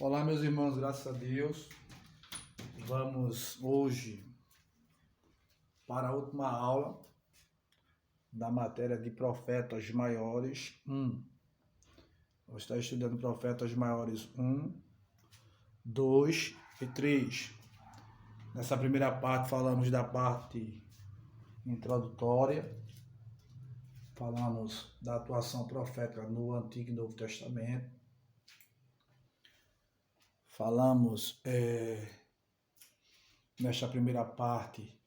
Olá, meus irmãos, graças a Deus. Vamos hoje para a última aula da matéria de Profetas Maiores 1. Vamos estar estudando Profetas Maiores 1, 2 e 3. Nessa primeira parte falamos da parte introdutória, falamos da atuação profética no Antigo e Novo Testamento. Falamos nesta primeira parte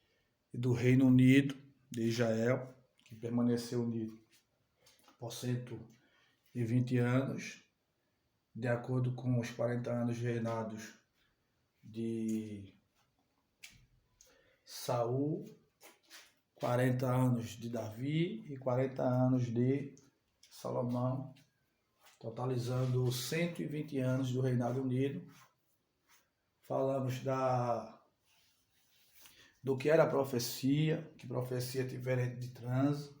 do Reino Unido de Israel, que permaneceu unido por 120 anos, de acordo com os 40 anos reinados de Saul, 40 anos de Davi e 40 anos de Salomão, totalizando 120 anos do Reinado Unido. Falamos do que era a profecia, que profecia é diferente de transe.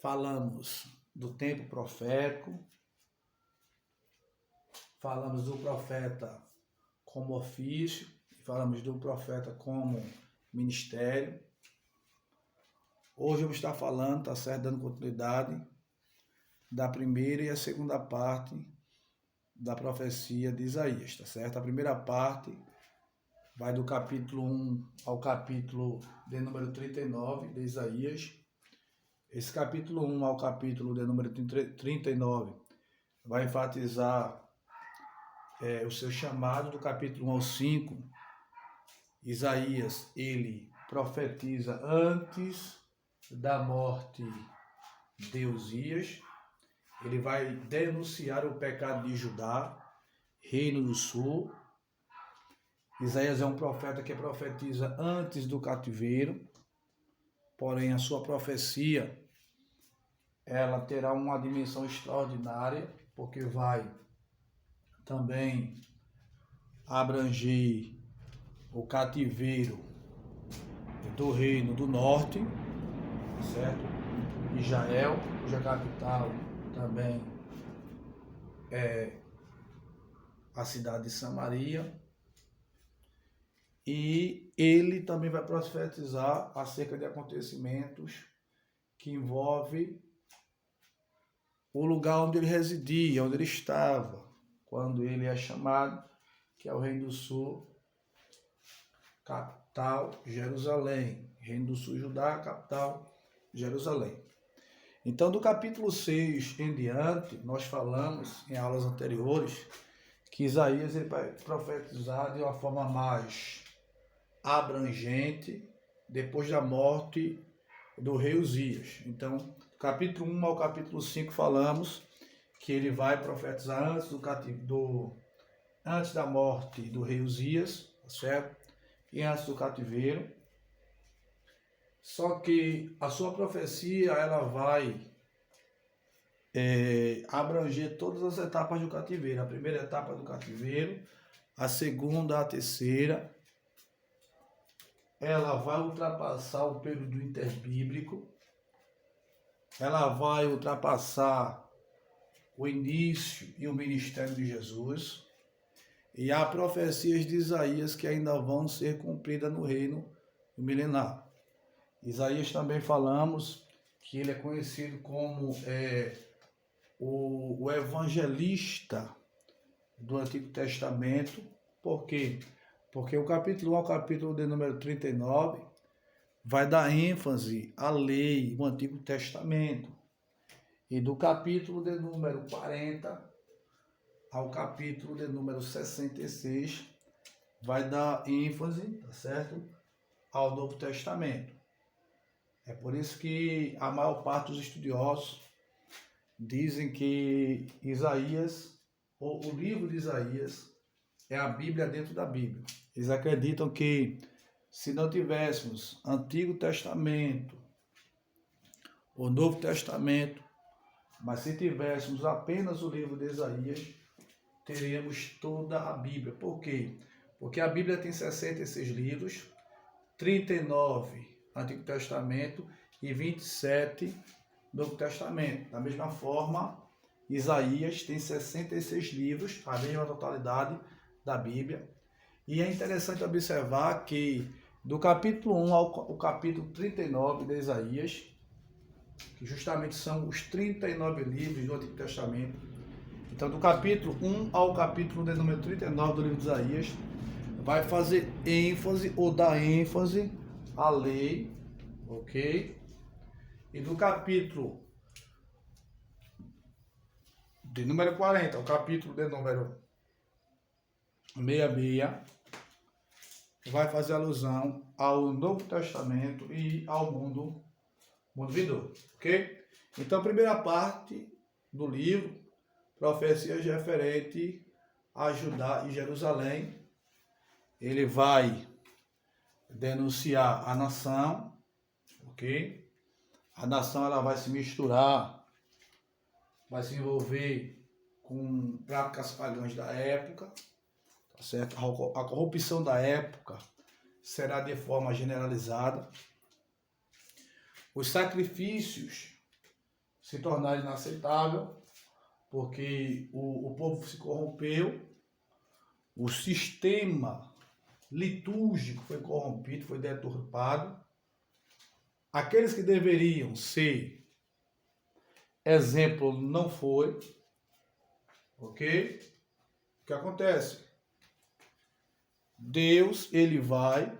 Falamos do tempo profético. Falamos do profeta como ofício. Falamos do profeta como ministério. Hoje eu vou estar falando, tá certo, dando continuidade da primeira e a segunda parte da profecia de Isaías, tá certo? A primeira parte vai do capítulo 1 ao capítulo de número 39 de Isaías. Esse capítulo 1 ao capítulo de número 39 vai enfatizar o seu chamado. Do capítulo 1 ao 5, Isaías, ele profetiza antes da morte de Uzias. Ele vai denunciar o pecado de Judá, reino do sul. Isaías é um profeta que profetiza antes do cativeiro, porém a sua profecia ela terá uma dimensão extraordinária, porque vai também abranger o cativeiro do reino do norte, certo? Israel, cuja capital também é a cidade de Samaria. E ele também vai profetizar acerca de acontecimentos que envolvem o lugar onde ele residia, onde ele estava, quando ele é chamado, que é o Reino do Sul, capital Jerusalém. Reino do Sul, Judá, capital Jerusalém. Então, do capítulo 6 em diante, nós falamos em aulas anteriores que Isaías ele vai profetizar de uma forma mais abrangente depois da morte do rei Uzias. Então, do capítulo 1 ao capítulo 5 falamos que ele vai profetizar antes da morte do rei Uzias, certo? E antes do cativeiro. Só que a sua profecia ela vai abranger todas as etapas do cativeiro. A primeira etapa do cativeiro, a segunda, a terceira. Ela vai ultrapassar o período interbíblico. Ela vai ultrapassar o início e o ministério de Jesus. E há profecias de Isaías que ainda vão ser cumpridas no reino milenar. Isaías também falamos que ele é conhecido como o evangelista do Antigo Testamento. Por quê? Porque o capítulo 1 ao capítulo de número 39 vai dar ênfase à lei, o Antigo Testamento. E do capítulo de número 40 ao capítulo de número 66 vai dar ênfase, tá certo, ao Novo Testamento. É por isso que a maior parte dos estudiosos dizem que Isaías, ou o livro de Isaías, é a Bíblia dentro da Bíblia. Eles acreditam que se não tivéssemos Antigo Testamento, o Novo Testamento, mas se tivéssemos apenas o livro de Isaías, teríamos toda a Bíblia. Por quê? Porque a Bíblia tem 66 livros, 39 Antigo Testamento e 27 Novo Testamento. Da mesma forma, Isaías tem 66 livros, a mesma totalidade da Bíblia. E é interessante observar que do capítulo 1 ao capítulo 39 de Isaías, que justamente são os 39 livros do Antigo Testamento. Então, do capítulo 1 ao capítulo de número 39 do livro de Isaías, vai fazer ênfase ou dar ênfase à lei, ok? E do capítulo de número 40 ao capítulo de número 66, vai fazer alusão ao Novo Testamento e ao mundo vindouro, ok? Então, a primeira parte do livro, profecias referente a Judá e Jerusalém, ele vai denunciar a nação, ok? A nação ela vai se misturar, vai se envolver com práticas pagãs da época, tá certo? A corrupção da época será de forma generalizada. Os sacrifícios se tornaram inaceitáveis, porque o povo se corrompeu, o sistema litúrgico foi corrompido, foi deturpado. Aqueles que deveriam ser exemplo não foi, ok? O que acontece? Deus, ele vai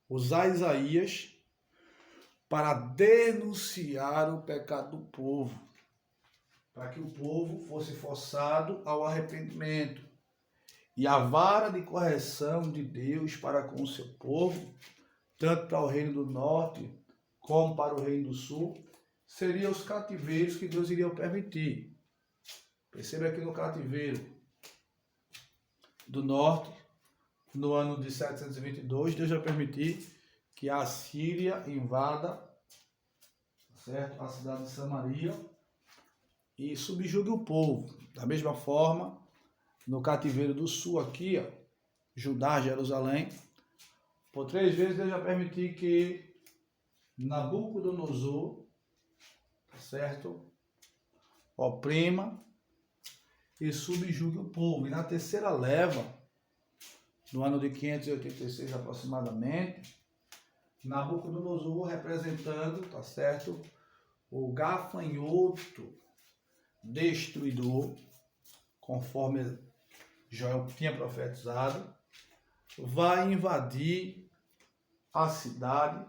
usar Isaías para denunciar o pecado do povo, para que o povo fosse forçado ao arrependimento. E a vara de correção de Deus para com o seu povo, tanto para o reino do norte como para o reino do sul, seriam os cativeiros que Deus iria permitir. Perceba que no cativeiro do norte, no ano de 722, Deus vai permitir que a Síria invada, certo? A cidade de Samaria e subjugue o povo. Da mesma forma, no cativeiro do sul aqui, ó, Judá, Jerusalém, por 3 vezes Deus vai permitir que Nabucodonosor, certo? Oprima e subjugue o povo. E na terceira leva, no ano de 586 aproximadamente, Nabucodonosor representando, tá certo? O gafanhoto destruidor, conforme Joel tinha profetizado, vai invadir a cidade,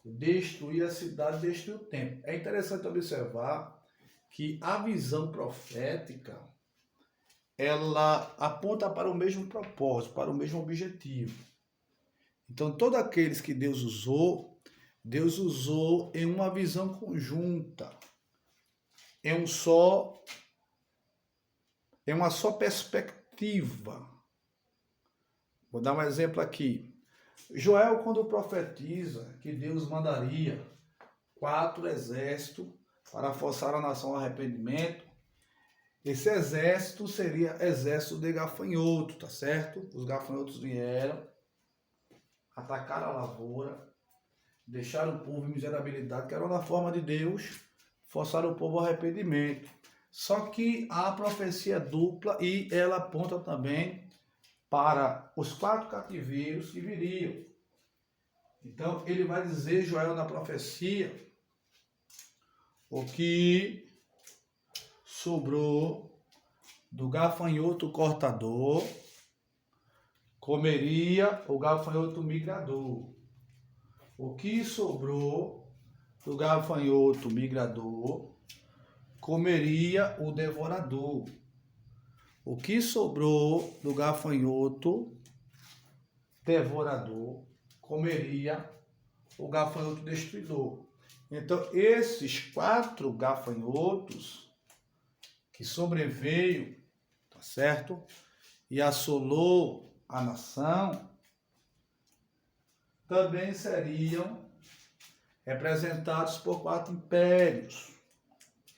destruir a cidade, destruir o templo. É interessante observar que a visão profética, ela aponta para o mesmo propósito, para o mesmo objetivo. Então, todos aqueles que Deus usou em uma visão conjunta, em uma só perspectiva. Vou dar um exemplo aqui. Joel, quando profetiza que Deus mandaria 4 exércitos para forçar a nação ao arrependimento, esse exército seria exército de gafanhoto, tá certo? Os gafanhotos vieram, atacaram a lavoura, deixaram o povo em miserabilidade, que era uma forma de Deus forçar o povo ao arrependimento. Só que a profecia é dupla e ela aponta também para os 4 cativeiros que viriam. Então, ele vai dizer, Joel, na profecia, o que sobrou do gafanhoto cortador, comeria o gafanhoto migrador. O que sobrou do gafanhoto migrador, comeria o devorador. O que sobrou do gafanhoto devorador, comeria o gafanhoto destruidor. Então, esses 4 gafanhotos que sobreveio, tá certo? E assolou a nação, também seriam representados por 4 impérios.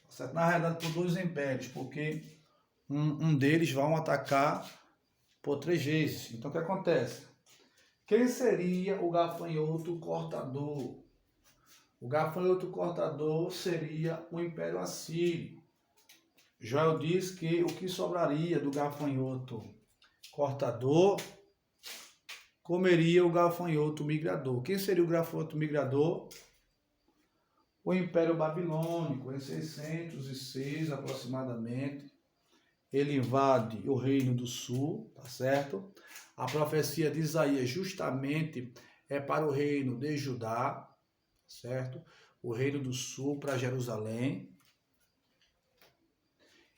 Tá certo? Na realidade, por 2 impérios, porque um deles vão atacar por 3 vezes. Então, o que acontece? Quem seria o gafanhoto cortador? O gafanhoto cortador seria o Império Assírio. Joel diz que o que sobraria do gafanhoto cortador comeria o gafanhoto migrador. Quem seria o gafanhoto migrador? O Império Babilônico, em 606 aproximadamente, ele invade o Reino do Sul, tá certo? A profecia de Isaías justamente é para o reino de Judá, certo? O Reino do Sul para Jerusalém.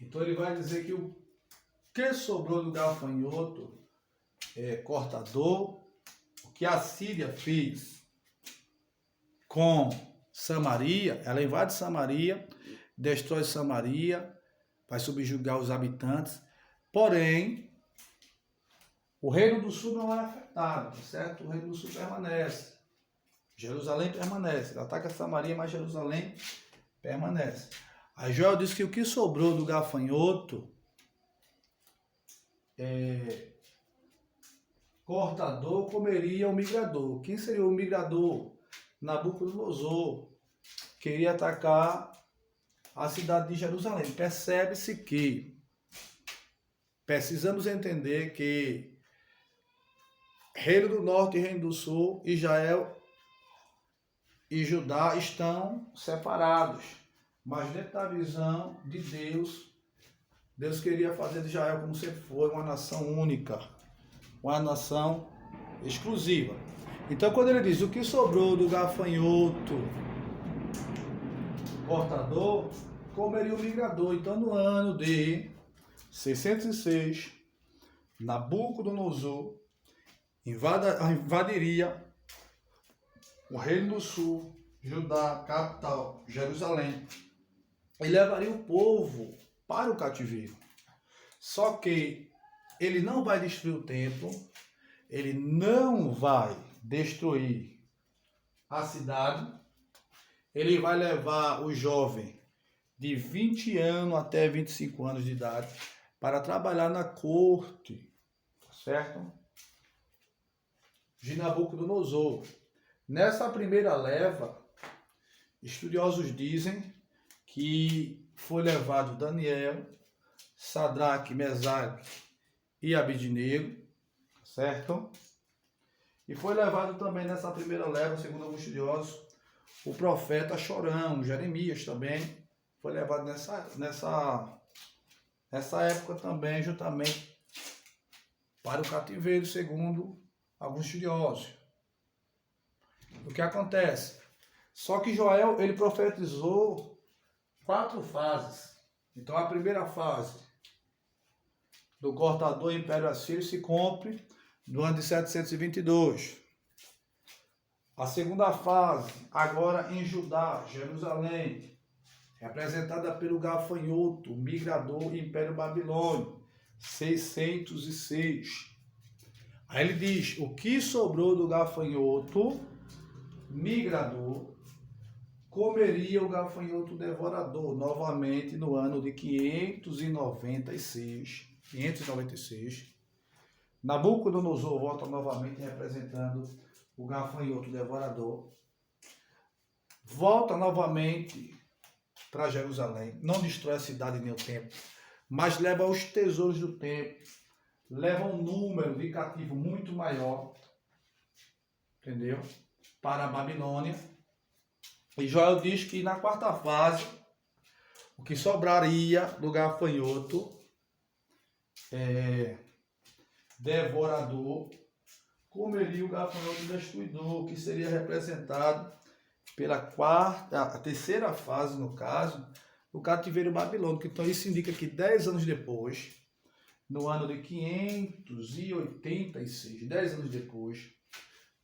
Então ele vai dizer que o que sobrou do gafanhoto cortador, o que a Síria fez com Samaria, ela invade Samaria, destrói Samaria, vai subjugar os habitantes, porém, o Reino do Sul não é afetado, certo? O Reino do Sul permanece, Jerusalém permanece, ele ataca Samaria, mas Jerusalém permanece. Aí Joel diz que o que sobrou do gafanhoto cortador comeria o migrador. Quem seria o migrador? Nabucodonosor queria atacar a cidade de Jerusalém. Percebe-se que precisamos entender que Reino do Norte e Reino do Sul, Israel e Judá estão separados. Mas dentro da visão de Deus, Deus queria fazer de Israel como sempre foi, uma nação única, uma nação exclusiva. Então quando ele diz o que sobrou do gafanhoto cortador, comeria o migrador. Então no ano de 606, Nabucodonosor invadiria o Reino do Sul, Judá, capital, Jerusalém, e levaria o povo para o cativeiro. Só que ele não vai destruir o templo, ele não vai destruir a cidade, ele vai levar o jovem de 20 anos até 25 anos de idade para trabalhar na corte, certo? De Nabucodonosor. Nessa primeira leva, estudiosos dizem que foi levado Daniel, Sadraque, Mesaque e Abidnego, certo? E foi levado também nessa primeira leva, segundo alguns estudiosos, o profeta Chorão, Jeremias também, foi levado nessa época também, juntamente para o cativeiro, segundo alguns estudiosos. O que acontece? Só que Joel, ele profetizou 4 fases. Então a primeira fase do cortador Império Assírio se cumpre no ano de 722. A segunda fase, agora em Judá, Jerusalém, representada pelo gafanhoto, migrador Império Babilônico, 606. Aí ele diz, o que sobrou do gafanhoto migrador comeria o gafanhoto devorador, novamente no ano de 596. Nabucodonosor volta novamente representando o gafanhoto devorador. Volta novamente para Jerusalém, não destrói a cidade nem o templo, mas leva os tesouros do templo, leva um número de cativos muito maior, entendeu? Para a Babilônia. E Joel diz que na quarta fase, o que sobraria do gafanhoto devorador comeria o gafanhoto destruidor, que seria representado pela terceira fase, no caso, do cativeiro babilônico. Então isso indica que 10 anos depois, no ano de 586, 10 anos depois,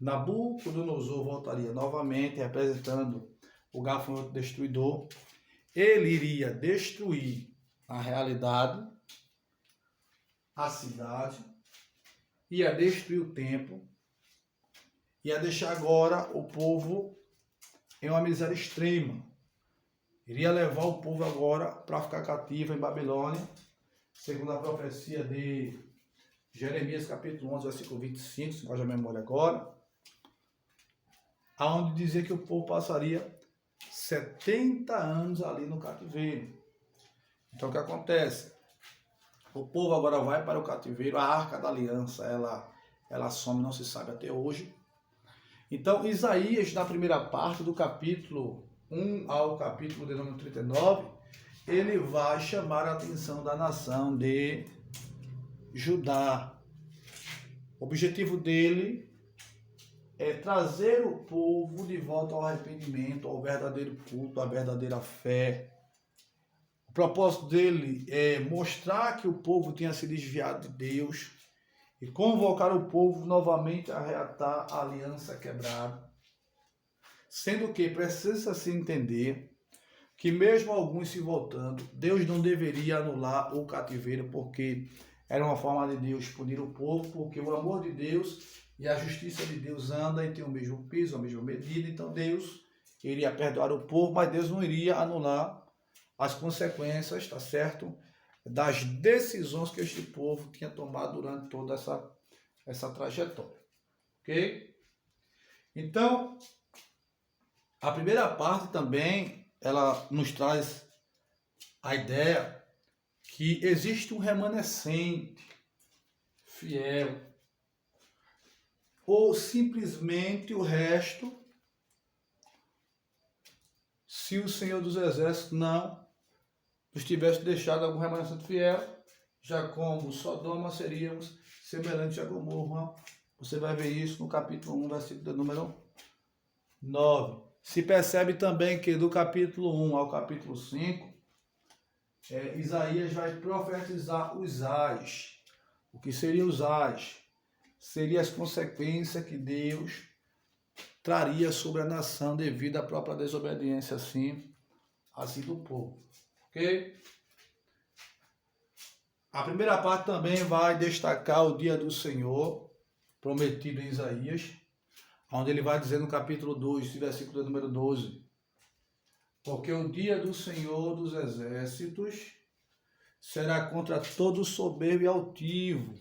Nabucodonosor voltaria novamente, representando o gafanhoto destruidor. Ele iria destruir a realidade, a cidade, ia destruir o templo, ia deixar agora o povo em uma miséria extrema. Iria levar o povo agora para ficar cativo em Babilônia, segundo a profecia de Jeremias capítulo 11, versículo 25, se não a memória agora, aonde dizia que o povo passaria 70 anos ali no cativeiro. Então o que acontece? O povo agora vai para o cativeiro, a Arca da Aliança, ela some, não se sabe até hoje. Então Isaías, na primeira parte do capítulo 1 ao capítulo de número 39, ele vai chamar a atenção da nação de Judá. O objetivo dele é trazer o povo de volta ao arrependimento, ao verdadeiro culto, à verdadeira fé. O propósito dele é mostrar que o povo tinha se desviado de Deus e convocar o povo novamente a reatar a aliança quebrada. Sendo que precisa se entender que mesmo alguns se voltando, Deus não deveria anular o cativeiro, porque era uma forma de Deus punir o povo, porque o amor de Deus e a justiça de Deus andam e tem o mesmo peso, a mesma medida. Então Deus iria perdoar o povo, mas Deus não iria anular as consequências, tá certo? Das decisões que este povo tinha tomado durante toda essa trajetória. Ok? Então, a primeira parte também, ela nos traz a ideia que existe um remanescente fiel, ou simplesmente o resto, se o Senhor dos Exércitos não nos tivesse deixado algum remanescente fiel, já como Sodoma seríamos semelhantes a Gomorra. Você vai ver isso no capítulo 1, versículo de número 9. Se percebe também que do capítulo 1 ao capítulo 5, Isaías vai profetizar os ais. O que seriam os ais? Seriam as consequências que Deus traria sobre a nação devido à própria desobediência assim do povo. Ok? A primeira parte também vai destacar o dia do Senhor, prometido em Isaías, onde ele vai dizer no capítulo 2, versículo número 12, porque o dia do Senhor dos Exércitos será contra todo soberbo e altivo,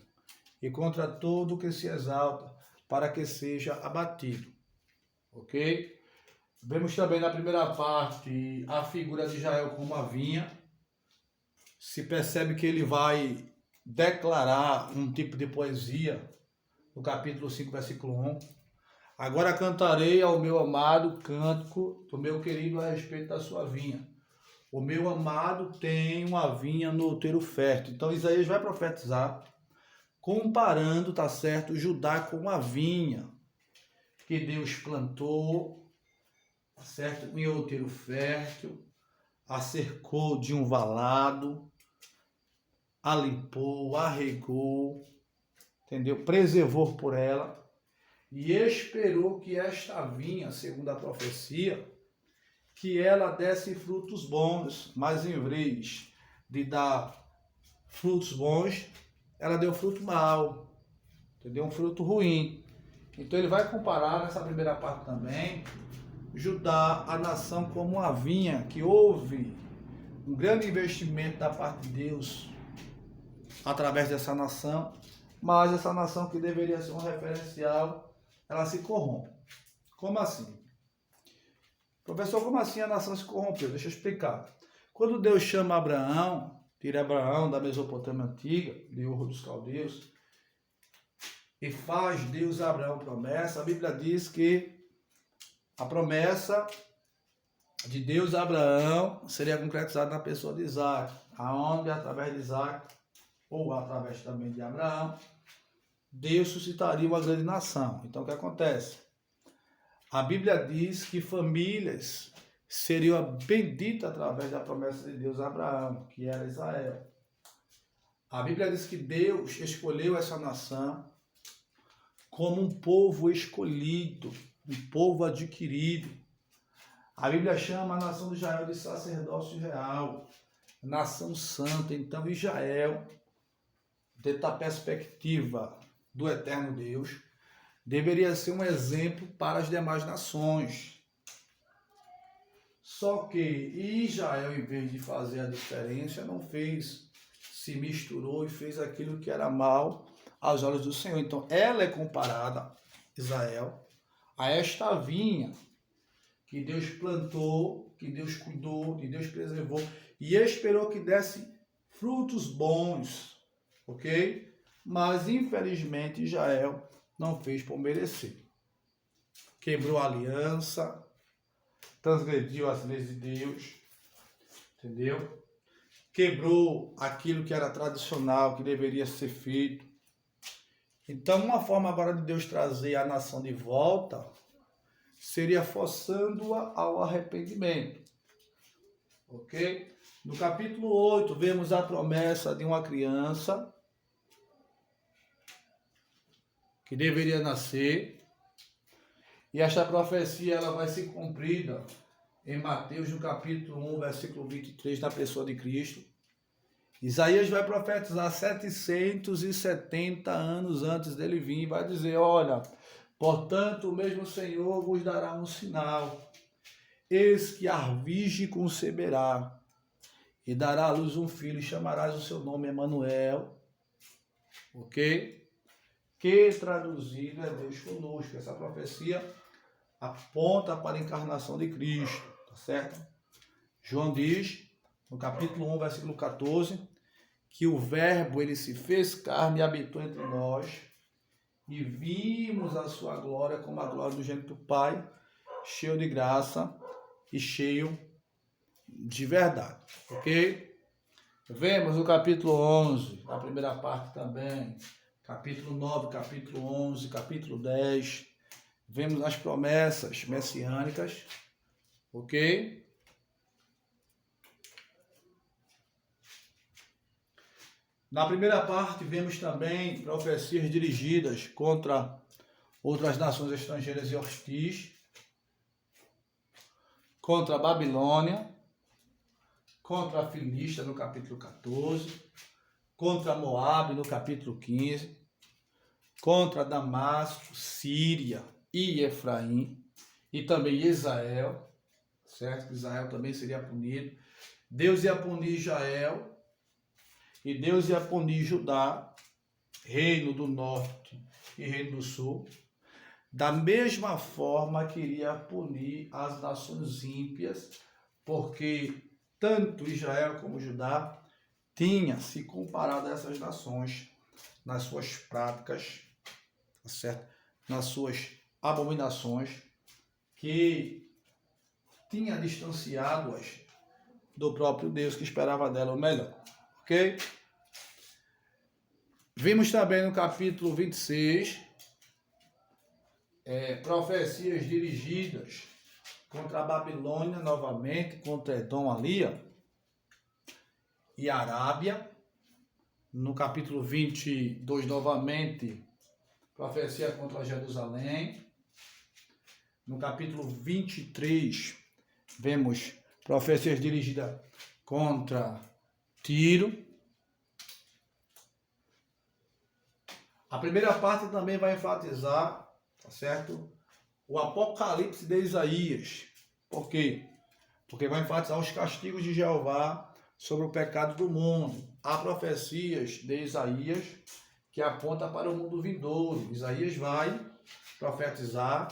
e contra todo que se exalta, para que seja abatido. Ok? Vemos também na primeira parte a figura de Israel como a vinha. Se percebe que ele vai declarar um tipo de poesia no capítulo 5, versículo 1. Agora cantarei ao meu amado cântico do meu querido a respeito da sua vinha. O meu amado tem uma vinha no outeiro fértil. Então Isaías vai profetizar, comparando, tá certo, Judá com a vinha que Deus plantou, tá certo, em outeiro fértil, a cercou de um valado, a limpou, a regou, entendeu? Preservou por ela e esperou que esta vinha, segundo a profecia, que ela desse frutos bons, mas em vez de dar frutos bons, ela deu fruto mau, entendeu? Um fruto ruim. Então ele vai comparar nessa primeira parte também Judá, a nação, como uma vinha, que houve um grande investimento da parte de Deus através dessa nação, mas essa nação que deveria ser um referencial, ela se corrompe. Como assim? Professor, como assim a nação se corrompeu? Deixa eu explicar. Quando Deus chama Abraão, tira Abraão da Mesopotâmia antiga, de Ur dos Caldeus, e faz Deus a Abraão promessa, a Bíblia diz que a promessa de Deus a Abraão seria concretizada na pessoa de Isaac, aonde através de Isaac, ou através também de Abraão, Deus suscitaria uma grande nação. Então o que acontece? A Bíblia diz que famílias seriam benditas através da promessa de Deus a Abraão, que era Israel. A Bíblia diz que Deus escolheu essa nação como um povo escolhido, um povo adquirido. A Bíblia chama a nação de Israel de sacerdócio real, nação santa. Então Israel, dentro da perspectiva do eterno Deus, deveria ser um exemplo para as demais nações. Só que Israel, em vez de fazer a diferença, não fez, se misturou e fez aquilo que era mal aos olhos do Senhor. Então ela é comparada, Israel, a esta vinha que Deus plantou, que Deus cuidou, que Deus preservou, e esperou que desse frutos bons, ok? Mas infelizmente Israel não fez por merecer. Quebrou a aliança, transgrediu as leis de Deus, entendeu? Quebrou aquilo que era tradicional, que deveria ser feito. Então, uma forma agora de Deus trazer a nação de volta seria forçando-a ao arrependimento. Ok? No capítulo 8, vemos a promessa de uma criança que deveria nascer. E esta profecia ela vai ser cumprida em Mateus, no capítulo 1, versículo 23, na pessoa de Cristo. Isaías vai profetizar 770 anos antes dele vir, vai dizer, olha, portanto, o mesmo Senhor vos dará um sinal. Eis que a virgem conceberá e dará à luz um filho, e chamarás o seu nome Emanuel, ok? Que traduzido é Deus conosco. Essa profecia aponta para a encarnação de Cristo, tá certo? João diz, no capítulo 1, versículo 14, que o verbo, ele se fez carne e habitou entre nós, e vimos a sua glória como a glória do gênito Pai, cheio de graça e cheio de verdade, ok? Vemos o capítulo 11, a primeira parte também, capítulo 9, capítulo 11, capítulo 10, vemos as promessas messiânicas, ok? Na primeira parte, vemos também profecias dirigidas contra outras nações estrangeiras e hostis, contra a Babilônia, contra a Filístia, no capítulo 14, contra Moabe, no capítulo 15, contra Damasco, Síria e Efraim, e também Israel, certo? Israel também seria punido. Deus ia punir Israel, e Deus ia punir Judá, reino do norte e reino do sul, da mesma forma que iria punir as nações ímpias, porque tanto Israel como Judá tinha se comparado a essas nações nas suas práticas, tá certo? Nas suas abominações, que tinha distanciado-as do próprio Deus, que esperava dela o melhor. Ok? Vimos também no capítulo 26 profecias dirigidas contra a Babilônia novamente, contra Edom ali, e Arábia. No capítulo 22 novamente, profecia contra Jerusalém. No capítulo 23 vemos profecias dirigidas contra Tiro. A primeira parte também vai enfatizar, tá certo? O Apocalipse de Isaías. Por quê? Porque vai enfatizar os castigos de Jeová sobre o pecado do mundo. Há profecias de Isaías que apontam para o mundo vindouro. Isaías vai profetizar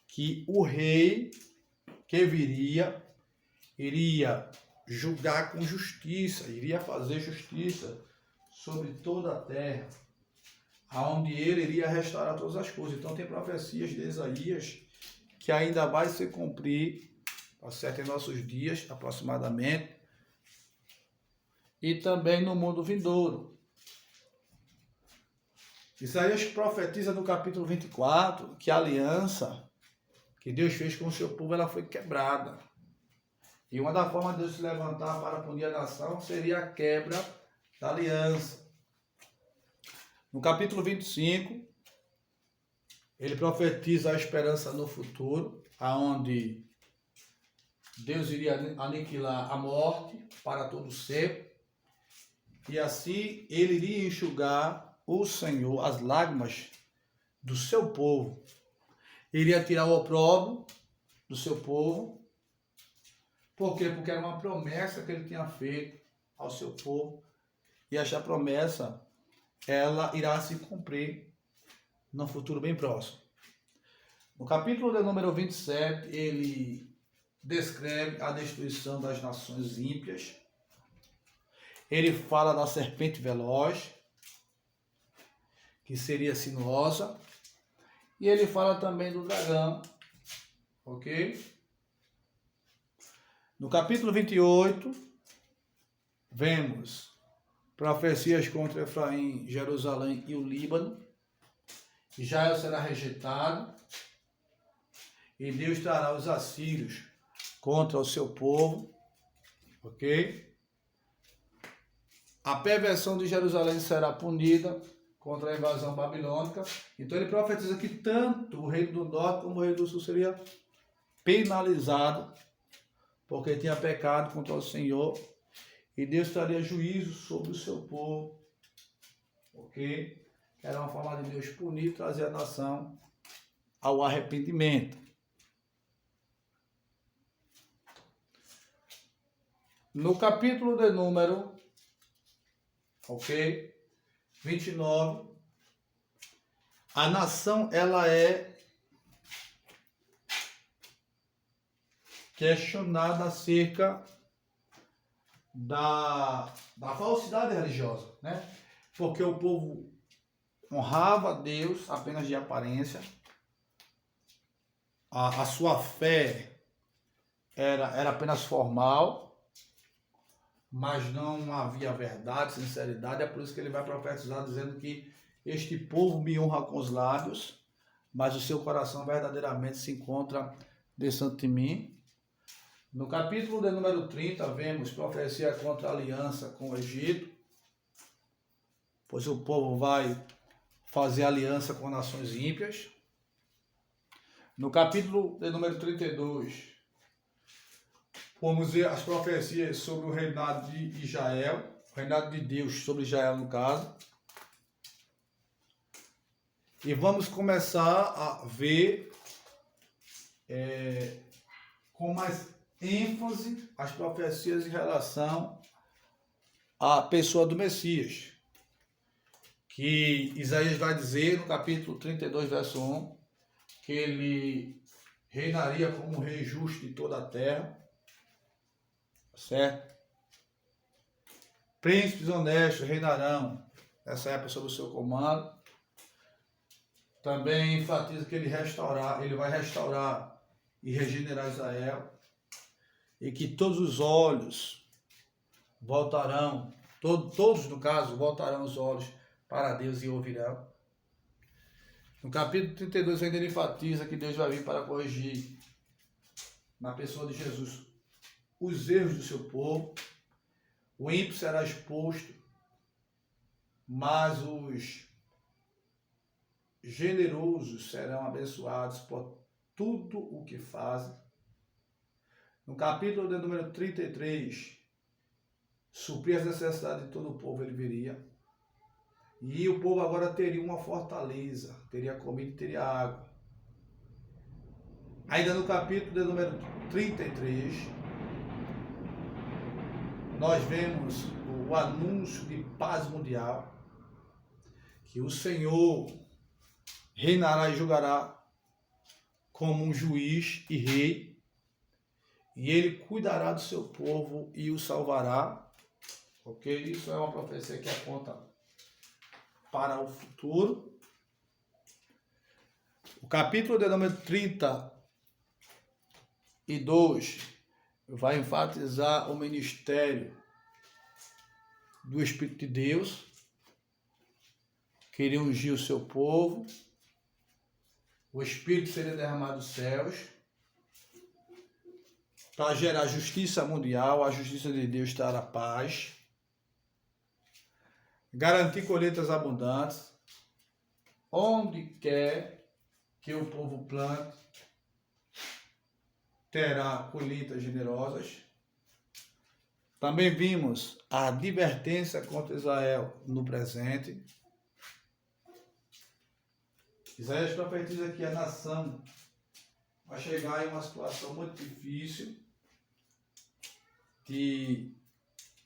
que o rei que viria iria julgar com justiça, iria fazer justiça sobre toda a terra, aonde ele iria restaurar todas as coisas. Então tem profecias de Isaías que ainda vai se cumprir, tá certo, em nossos dias aproximadamente, e também no mundo vindouro. Isaías profetiza no capítulo 24 que a aliança que Deus fez com o seu povo, ela foi quebrada. E uma das formas de Deus se levantar para punir a nação seria a quebra da aliança. No capítulo 25, ele profetiza a esperança no futuro, aonde Deus iria aniquilar a morte para todo sempre, e assim ele iria enxugar o Senhor as lágrimas do seu povo. Iria tirar o opróbrio do seu povo. Por quê? Porque era uma promessa que ele tinha feito ao seu povo, e esta promessa ela irá se cumprir no futuro bem próximo. No capítulo de número 27, ele descreve a destruição das nações ímpias, Ele fala da serpente veloz, que seria sinuosa. E ele fala também do dragão, ok? No capítulo 28, vemos profecias contra Efraim, Jerusalém e o Líbano. Israel será rejeitado e Deus trará os assírios contra o seu povo, ok? A perversão de Jerusalém será punida contra a invasão babilônica. Então ele profetiza que tanto o reino do norte como o reino do sul seria penalizado porque tinha pecado contra o Senhor e Deus traria juízo sobre o seu povo, ok? Que era uma forma de Deus punir e trazer a nação ao arrependimento. No capítulo de número, ok, 29, a nação ela é questionada acerca da falsidade religiosa, né? Porque o povo honrava a Deus apenas de aparência, a sua fé era apenas formal, mas não havia verdade, sinceridade. É por isso que ele vai profetizar dizendo que este povo me honra com os lábios, mas o seu coração verdadeiramente se encontra distante de mim. No capítulo de número 30, vemos profecia contra a aliança com o Egito, pois o povo vai fazer aliança com nações ímpias. No capítulo de número 32, vamos ver as profecias sobre o reinado de Israel, o reinado de Deus sobre Israel no caso. E vamos começar a ver com mais ênfase as profecias em relação à pessoa do Messias, que Isaías vai dizer no capítulo 32, verso 1, que ele reinaria como rei justo de toda a terra, certo? Príncipes honestos reinarão nessa época sob o seu comando. Também enfatiza que ele vai restaurar e regenerar Israel, e que todos os olhos voltarão, todos no caso, voltarão os olhos para Deus e ouvirão. No capítulo 32 ainda ele enfatiza que Deus vai vir para corrigir, na pessoa de Jesus, os erros do seu povo. O ímpio será exposto, mas os generosos serão abençoados por tudo o que fazem. No capítulo de número 33, suprir as necessidades de todo o povo ele viria. E o povo agora teria uma fortaleza, teria comida e teria água. Ainda no capítulo de número 33, nós vemos o anúncio de paz mundial, que o Senhor reinará e julgará como um juiz e rei, e ele cuidará do seu povo e o salvará, ok? Isso é uma profecia que aponta para o futuro. O capítulo de número 32 vai enfatizar o ministério do Espírito de Deus, que iria ungir o seu povo. O Espírito seria derramado dos céus para gerar justiça mundial. A justiça de Deus trará paz, garantir colheitas abundantes. Onde quer que o povo plante, terá colheitas generosas. Também vimos a advertência contra Israel no presente. Isaías profetiza que a nação vai chegar em uma situação muito difícil, de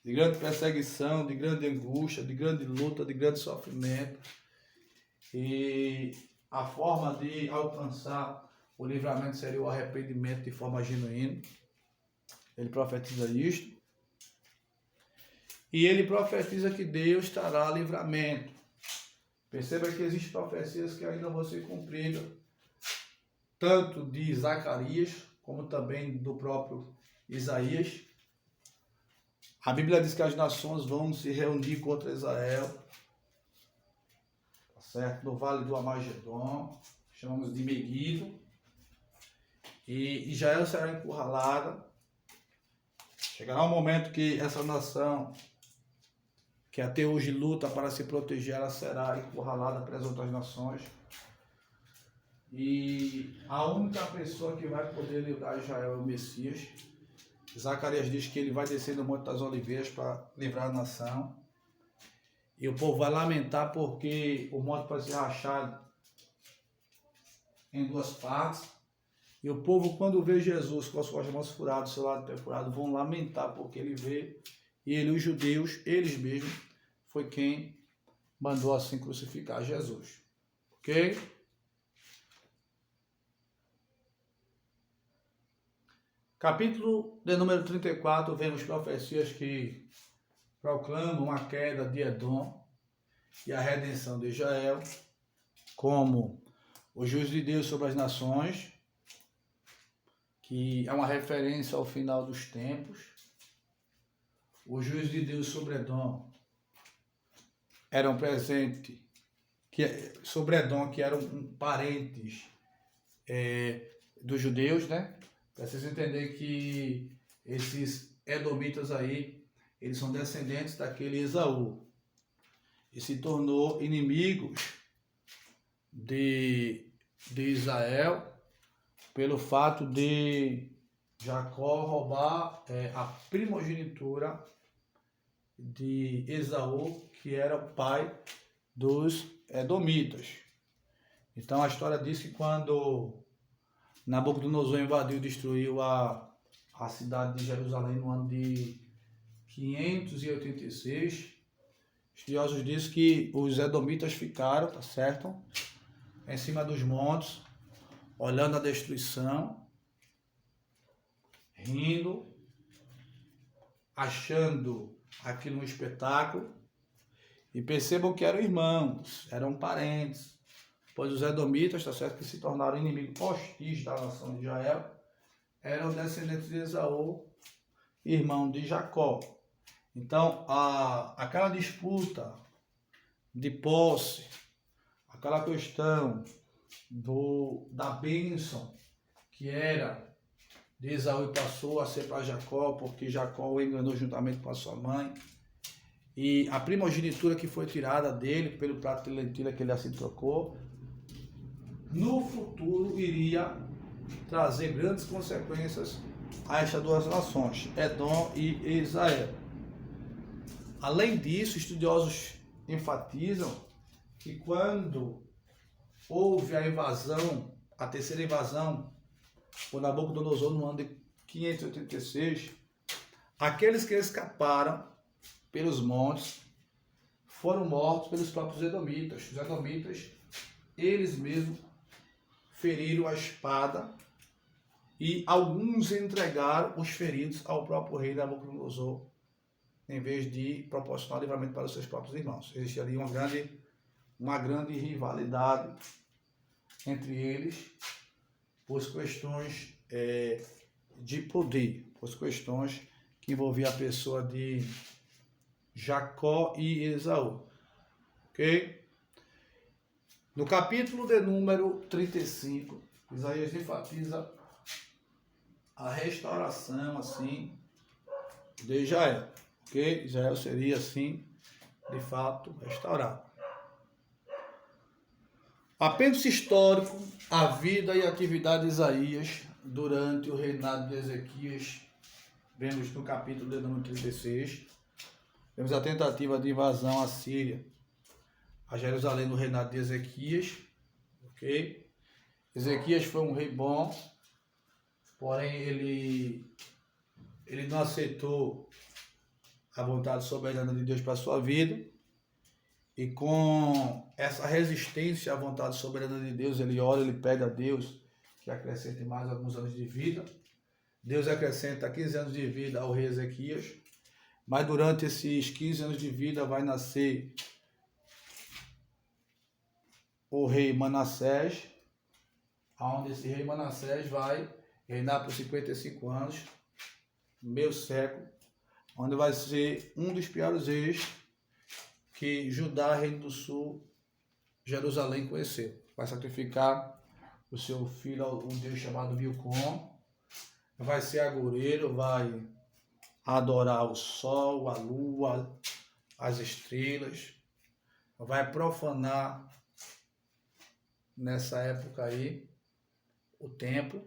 grande perseguição, de grande angústia, de grande luta, de grande sofrimento. E a forma de alcançar o livramento seria o arrependimento de forma genuína. Ele profetiza isto. E ele profetiza que Deus trará livramento. Perceba que existem profecias que ainda vão ser cumpridas, tanto de Zacarias, como também do próprio Isaías. A Bíblia diz que as nações vão se reunir contra Israel, tá certo? No vale do Amagedon, chamamos de Meguido, e Israel será encurralada. Chegará um momento que essa nação, que até hoje luta para se proteger, ela será encurralada pelas outras nações. E a única pessoa que vai poder livrar Israel é o Messias. Zacarias diz que ele vai descer no Monte das Oliveiras para livrar a nação. E o povo vai lamentar porque o monte vai ser rachado em duas partes. E o povo, quando vê Jesus com as suas mãos furadas, seu lado perfurado, vão lamentar porque ele vê. E ele, os judeus, eles mesmos, foi quem mandou assim crucificar Jesus. Ok? Capítulo de número 34, vemos profecias que proclamam a queda de Edom e a redenção de Israel, como o juízo de Deus sobre as nações, que é uma referência ao final dos tempos. O juízo de Deus sobre Edom era um presente sobre Edom, que eram parentes dos judeus, né? Para vocês entenderem que esses edomitas aí, eles são descendentes daquele Esaú. E se tornou inimigos de Israel pelo fato de Jacó roubar a primogenitura de Esaú, que era o pai dos edomitas. Então a história diz que quando Nabucodonosor invadiu e destruiu a cidade de Jerusalém no ano de 586, estudiosos dizem que os edomitas ficaram, tá certo? Em cima dos montes, olhando a destruição, rindo, achando aquilo um espetáculo. E percebam que eram irmãos, eram parentes, pois os edomitas, tá certo, que se tornaram inimigos hostis da nação de Israel, eram descendentes de Esaú, irmão de Jacó. Então, aquela disputa de posse, aquela questão da bênção que era de Esaú e passou a ser para Jacó, porque Jacó o enganou juntamente com a sua mãe, e a primogenitura que foi tirada dele pelo prato de lentilha que ele assim trocou, no futuro iria trazer grandes consequências a estas duas nações, Edom e Israel. Além disso, estudiosos enfatizam que quando houve a invasão, a terceira invasão, por Nabucodonosor no ano de 586, aqueles que escaparam pelos montes foram mortos pelos próprios edomitas. Os edomitas, eles mesmos feriram a espada e alguns entregaram os feridos ao próprio rei Nabucodonosor, em vez de proporcionar livramento para os seus próprios irmãos. Existe ali uma grande rivalidade entre eles, por questões de poder, por questões que envolviam a pessoa de Jacó e Esaú. Ok? No capítulo de número 35, Isaías enfatiza a restauração, assim, de Israel. Ok? Israel seria, assim, de fato, restaurado. Apêndice histórico, a vida e a atividade de Isaías durante o reinado de Ezequias. Vemos no capítulo de número 36. Vemos a tentativa de invasão à Síria, a Jerusalém no reinado de Ezequias. Ok? Ezequias foi um rei bom, porém ele não aceitou a vontade soberana de Deus para a sua vida. E com essa resistência à vontade soberana de Deus, ele ora, ele pede a Deus que acrescente mais alguns anos de vida. Deus acrescenta 15 anos de vida ao rei Ezequias. Mas durante esses 15 anos de vida vai nascer o rei Manassés, onde esse rei Manassés vai reinar por 55 anos, meio século, onde vai ser um dos piores reis que Judá, reino do sul, Jerusalém conheceu. Vai sacrificar o seu filho a um deus chamado Milcom, vai ser agoureiro, vai adorar o sol, a lua, as estrelas, vai profanar nessa época aí o templo.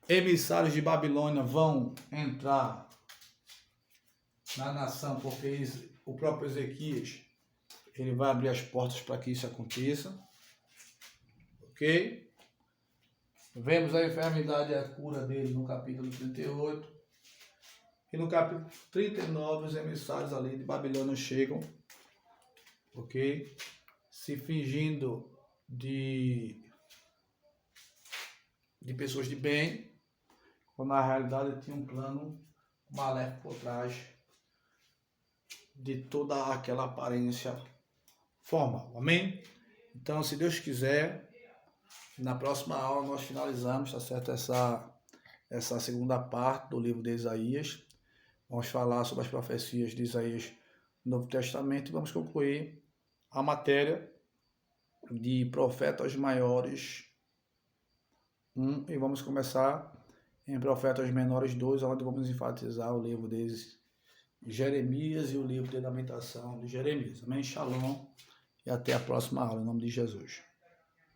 Emissários de Babilônia vão entrar na nação, porque o próprio Ezequias ele vai abrir as portas para que isso aconteça. Ok? Vemos a enfermidade e a cura dele no capítulo 38. E no capítulo 39, os emissários ali de Babilônia chegam, ok? Se fingindo de pessoas de bem, quando na realidade tinha um plano maléfico por trás de toda aquela aparência formal. Amém? Então, se Deus quiser, na próxima aula nós finalizamos, tá certo? Essa segunda parte do livro de Isaías. Vamos falar sobre as profecias de Isaías no Novo Testamento e vamos concluir a matéria de Profetas Maiores 1 e vamos começar em Profetas Menores 2, onde vamos enfatizar o livro de Jeremias e o livro de Lamentação de Jeremias. Amém? Shalom e até a próxima aula, em nome de Jesus.